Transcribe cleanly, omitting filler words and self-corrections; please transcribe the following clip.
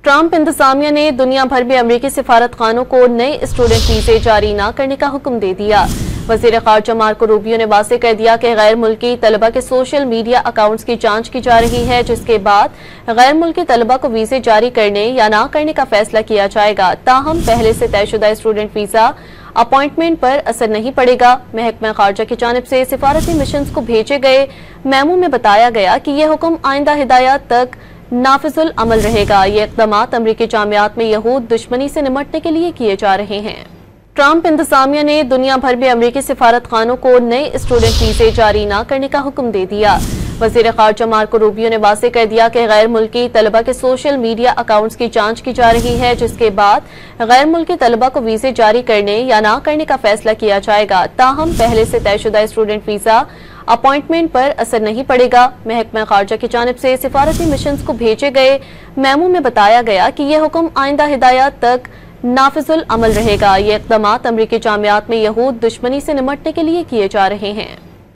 Trump इंतजामिया ने दुनिया भर में अमरीकी सिफारत खानों को नए स्टूडेंट वीजे जारी न करने का हुक्म दे दिया। वज़ीर ख़ारजा मार्को रूबियो ने वाज़ेह कर दिया कि गैर मुल्की तलबा के सोशल मीडिया अकाउंट्स की जांच की जा रही है, जिसके बाद गैर मुल्की तलबा को वीजे जारी करने या ना करने का फैसला किया जाएगा। ताहम पहले से तयशुदा स्टूडेंट वीजा अपॉइंटमेंट पर असर नहीं पड़ेगा। महकमा ख़ारजा की जानिब से सिफारती मिशन को भेजे गए मेमो में बताया गया कि यह हुक्म आइंदा हिदायत तक नाफिजुल अमल रहेगा। ये इक़दामात अमरीकी जामियात में यहूद दुश्मनी से निमटने के लिए किए जा रहे हैं। ट्रंप इंतजामिया ने दुनिया भर में अमरीकी सिफारत खानों को नए स्टूडेंट वीजे जारी न करने का हुक्म दे दिया। वज़ीर ख़ारजा मार्को रूबियो ने वाज़ेह कर दिया कि गैर मुल्की तलबा के सोशल मीडिया अकाउंट्स की जांच की जा रही है, जिसके बाद गैर मुल्की तलबा को वीजे जारी करने या ना करने का फैसला किया जाएगा। ताहम पहले से तयशुदा स्टूडेंट वीजा अपॉइंटमेंट पर असर नहीं पड़ेगा। महकमा ख़ारजा की जानिब से सिफारती मिशन को भेजे गए मेमो में बताया गया कि यह हुक्म आइंदा हिदायत तक नाफिजुल अमल रहेगा। ये इक़दामात अमरीकी जामियात में यहूद दुश्मनी से निमटने के लिए किए जा रहे हैं।